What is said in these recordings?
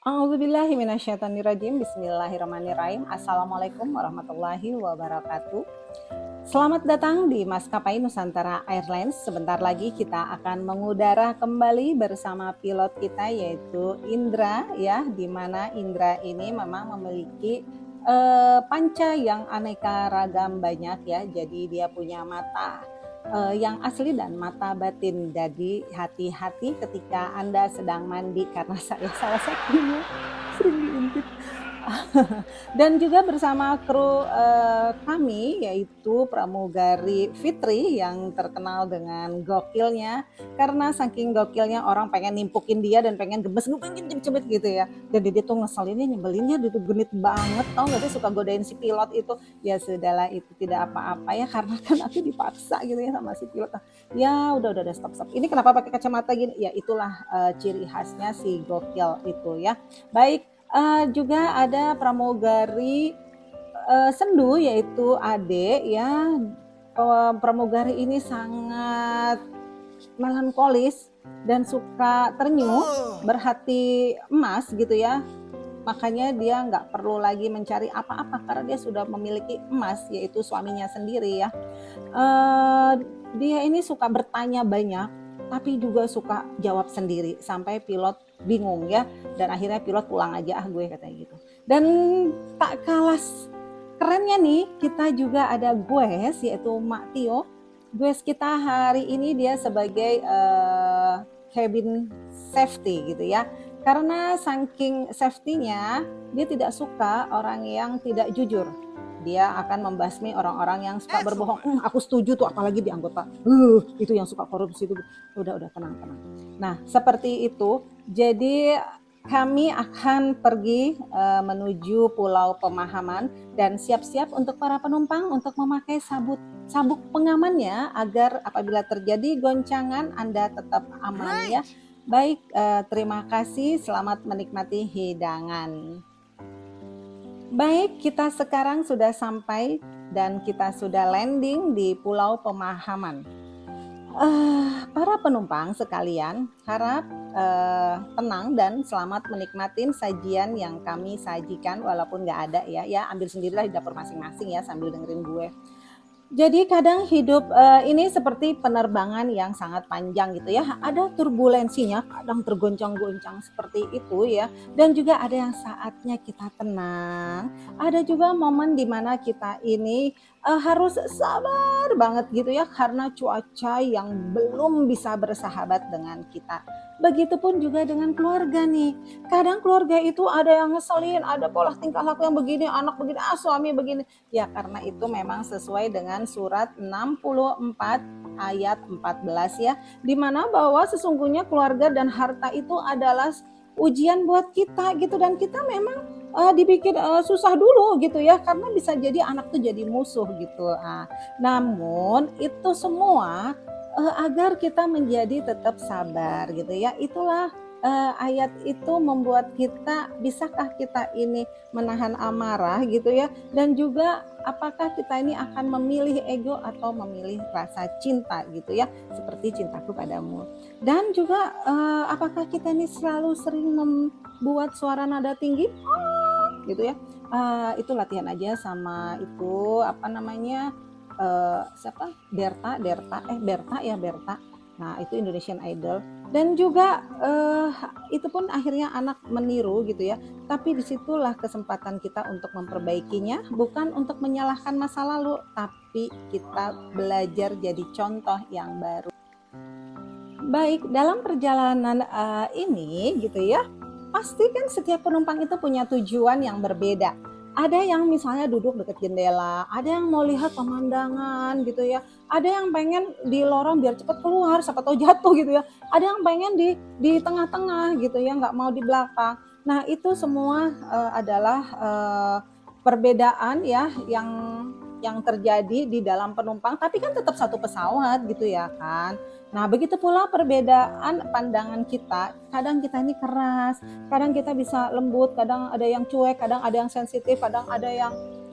A'udzubillahi minasyaitonirrajim. Bismillahirrahmanirrahim. Assalamualaikum warahmatullahi wabarakatuh. Selamat datang di Maskapai Nusantara Airlines. Sebentar lagi kita akan mengudara kembali bersama pilot kita yaitu Indra ya, di mana Indra ini memang memiliki panca yang aneka ragam banyak ya. Jadi dia punya mata yang asli dan mata batin. Jadi hati-hati ketika Anda sedang mandi karena saya salah satunya sering diintip. Dan juga bersama kru kami yaitu pramugari Fitri yang terkenal dengan gokilnya, karena saking gokilnya orang pengen nimpukin dia dan pengen gemes-gemesin cebet gitu ya. Jadi dia tuh ngeselinnya, nyebelinnya, dia tuh genit banget, tau gak sih, suka godain si pilot itu. Ya sudahlah, itu tidak apa-apa ya, karena kan aku dipaksa gitu ya sama si pilot. Ya udah stop. Ini kenapa pakai kacamata gini? Ya itulah ciri khasnya si gokil itu ya. Baik, juga ada pramugari sendu yaitu Ade ya. Pramugari ini sangat melankolis dan suka ternyuh, berhati emas gitu ya. Makanya dia nggak perlu lagi mencari apa-apa karena dia sudah memiliki emas, yaitu suaminya sendiri ya. Dia ini suka bertanya banyak, tapi juga suka jawab sendiri sampai pilot bingung ya, dan akhirnya pilot pulang aja gue katanya gitu. Dan tak kalah kerennya nih, kita juga ada Gues yaitu Mak Tio. Gues kita hari ini dia sebagai cabin safety gitu ya. Karena saking safety-nya, dia tidak suka orang yang tidak jujur. Dia akan membasmi orang-orang yang suka berbohong. Aku setuju tuh, apalagi di anggota itu yang suka korupsi itu. Udah tenang. Nah, seperti itu. Jadi kami akan pergi menuju Pulau Pemahaman dan siap-siap untuk para penumpang untuk memakai sabuk pengamannya agar apabila terjadi goncangan Anda tetap aman ya. Baik, terima kasih. Selamat menikmati hidangan. Baik, kita sekarang sudah sampai dan kita sudah landing di Pulau Pemahaman. Para penumpang sekalian, harap tenang dan selamat menikmatin sajian yang kami sajikan walaupun nggak ada ya. Ya ambil sendirilah di dapur masing-masing ya sambil dengerin gue. Jadi kadang hidup ini seperti penerbangan yang sangat panjang gitu ya. Ada turbulensinya, kadang tergoncang-goncang seperti itu ya. Dan juga ada yang saatnya kita tenang. Ada juga momen di mana kita ini harus sabar banget gitu ya, karena cuaca yang belum bisa bersahabat dengan kita. Begitupun juga dengan keluarga nih. Kadang keluarga itu ada yang ngeselin, ada pola tingkah laku yang begini, anak begini, suami begini. Ya karena itu memang sesuai dengan surat 64 ayat 14 ya, di mana bahwa sesungguhnya keluarga dan harta itu adalah ujian buat kita gitu, dan kita memang dibikin susah dulu gitu ya, karena bisa jadi anak tuh jadi musuh gitu. Namun itu semua agar kita menjadi tetap sabar gitu ya. Itulah ayat itu membuat kita, bisakah kita ini menahan amarah gitu ya, dan juga apakah kita ini akan memilih ego atau memilih rasa cinta gitu ya, seperti cintaku padamu. Dan juga apakah kita ini selalu sering membuat suara nada tinggi gitu ya. Itu latihan aja sama itu apa namanya, siapa, Berta. Nah itu Indonesian Idol. Dan juga itu pun akhirnya anak meniru gitu ya. Tapi disitulah kesempatan kita untuk memperbaikinya, bukan untuk menyalahkan masa lalu, tapi kita belajar jadi contoh yang baru. Baik, dalam perjalanan ini gitu ya, pasti kan setiap penumpang itu punya tujuan yang berbeda. Ada yang misalnya duduk dekat jendela, ada yang mau lihat pemandangan gitu ya, ada yang pengen di lorong biar cepat keluar, siapa tahu jatuh gitu ya, ada yang pengen di tengah-tengah gitu ya, nggak mau di belakang. Nah itu semua adalah perbedaan ya yang terjadi di dalam penumpang, tapi kan tetap satu pesawat gitu ya kan. Nah begitu pula perbedaan pandangan kita, kadang kita ini keras, kadang kita bisa lembut, kadang ada yang cuek, kadang ada yang sensitif, kadang ada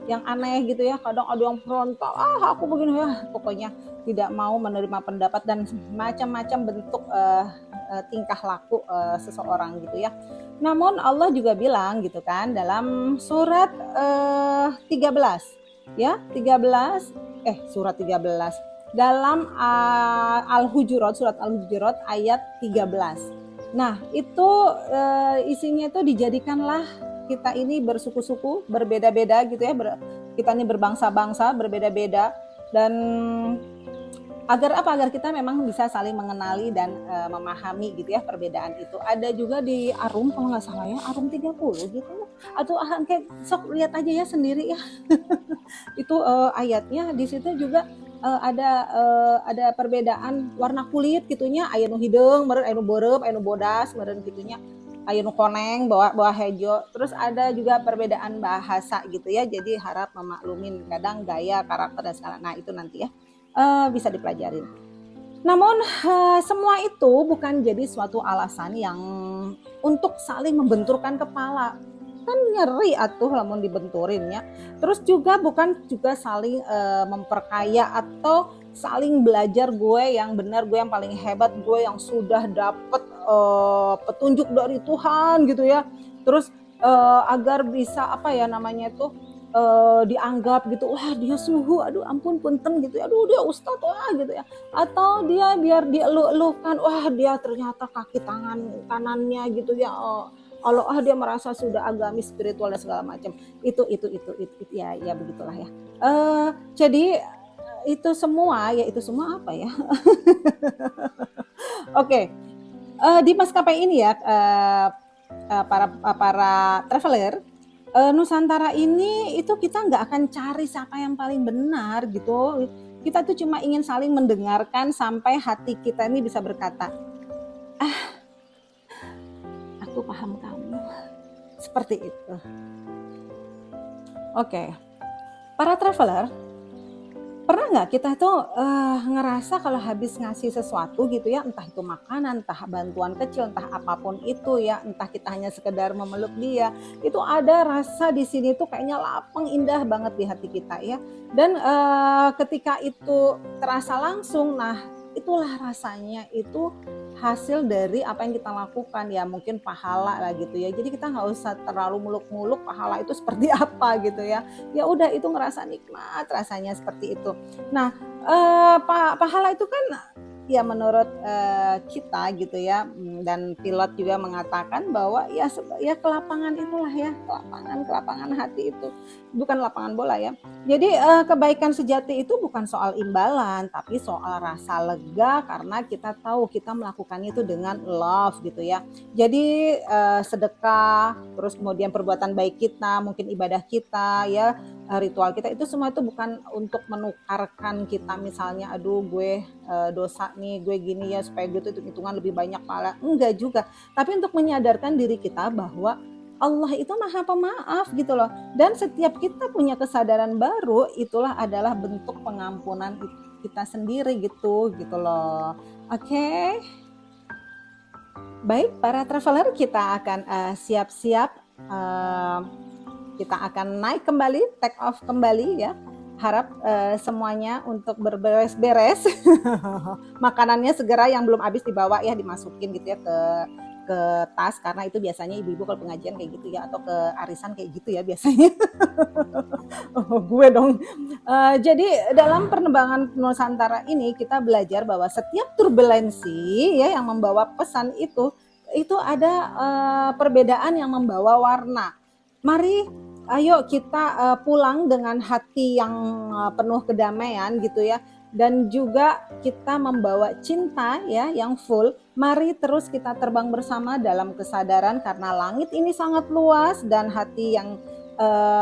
yang aneh gitu ya, kadang ada yang frontal, aku begini ya, pokoknya tidak mau menerima pendapat dan macam-macam bentuk tingkah laku seseorang gitu ya. Namun Allah juga bilang gitu kan dalam surat 13 ya, 13 surat 13 dalam Al-Hujurat, surat Al-Hujurat ayat 13. Nah, itu isinya itu dijadikanlah kita ini bersuku-suku, berbeda-beda gitu ya, kita ini berbangsa-bangsa, berbeda-beda, dan agar apa? Agar kita memang bisa saling mengenali dan memahami gitu ya perbedaan itu. Ada juga di Arum kalau nggak salah ya, Arum 30 gitu. Atau kayak sok lihat aja ya sendiri ya. Itu ayatnya di situ juga ada perbedaan warna kulit gitunya, aya nu hideung, meureun aya nu beureup, aya nu bodas, meureun gitunya. Aya nu koneng, bawa hejo. Terus ada juga perbedaan bahasa gitu ya. Jadi harap memaklumin kadang gaya, karakter dan segala. Nah, itu nanti ya bisa dipelajarin. Namun semua itu bukan jadi suatu alasan yang untuk saling membenturkan kepala. Kan nyeri atuh lamun dibenturinnya. Terus juga bukan juga saling memperkaya atau saling belajar gue yang benar, gue yang paling hebat, gue yang sudah dapat petunjuk dari Tuhan gitu ya. Terus agar bisa apa ya namanya itu dianggap gitu, wah dia suhu, aduh ampun punten gitu ya, aduh dia ustadz wah gitu ya, atau dia biar dielu-elukan, wah dia ternyata kaki tangan kanannya gitu ya, Allah dia merasa sudah agamis spiritual dan segala macam. Itu ya begitulah ya. Jadi itu semua apa ya? Oke, di maskapai ini ya para traveler Nusantara ini itu kita nggak akan cari siapa yang paling benar gitu. Kita tuh cuma ingin saling mendengarkan sampai hati kita ini bisa berkata, aku paham kamu. Seperti itu. Oke, para traveler, pernah nggak kita tuh ngerasa kalau habis ngasih sesuatu gitu ya, entah itu makanan, entah bantuan kecil, entah apapun itu ya, entah kita hanya sekedar memeluk dia, itu ada rasa di sini tuh kayaknya lapang indah banget di hati kita ya. Dan ketika itu terasa langsung, nah itulah rasanya itu hasil dari apa yang kita lakukan ya, mungkin pahala lah gitu ya. Jadi kita nggak usah terlalu muluk-muluk pahala itu seperti apa gitu ya. Ya udah itu ngerasa nikmat rasanya seperti itu. Nah, pahala itu kan ya menurut kita gitu ya, dan pilot juga mengatakan bahwa ya kelapangan itulah ya, kelapangan hati itu, bukan lapangan bola ya. Jadi kebaikan sejati itu bukan soal imbalan, tapi soal rasa lega karena kita tahu kita melakukannya itu dengan love gitu ya. Jadi sedekah, terus kemudian perbuatan baik kita, mungkin ibadah kita ya, ritual kita itu semua itu bukan untuk menukarkan kita misalnya, aduh gue dosa nih, gue gini ya supaya gue tuh hitungan lebih banyak pahala. Enggak juga, tapi untuk menyadarkan diri kita bahwa Allah itu maha pemaaf gitu loh. Dan setiap kita punya kesadaran baru, itulah adalah bentuk pengampunan kita sendiri gitu loh. Oke. Baik, para traveler, kita akan siap-siap, kita akan naik kembali, take off kembali ya. Harap semuanya untuk berberes-beres. Makanannya segera yang belum habis dibawa ya, dimasukin gitu ya ke tas, karena itu biasanya ibu-ibu kalau pengajian kayak gitu ya, atau ke arisan kayak gitu ya biasanya. Gue dong. Jadi dalam penerbangan Nusantara ini kita belajar bahwa setiap turbulensi ya yang membawa pesan itu ada perbedaan yang membawa warna. Mari ayo kita pulang dengan hati yang penuh kedamaian gitu ya. Dan juga kita membawa cinta ya yang full. Mari terus kita terbang bersama dalam kesadaran karena langit ini sangat luas dan hati yang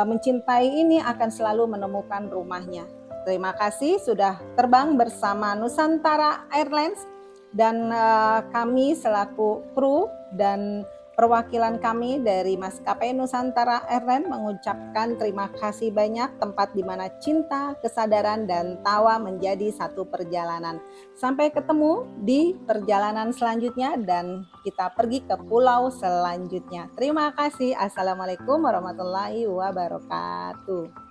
mencintai ini akan selalu menemukan rumahnya. Terima kasih sudah terbang bersama Nusantara Airlines, dan kami selaku kru dan perwakilan kami dari Maskapai Nusantara Airlines mengucapkan terima kasih banyak, tempat di mana cinta, kesadaran, dan tawa menjadi satu perjalanan. Sampai ketemu di perjalanan selanjutnya dan kita pergi ke pulau selanjutnya. Terima kasih. Assalamualaikum warahmatullahi wabarakatuh.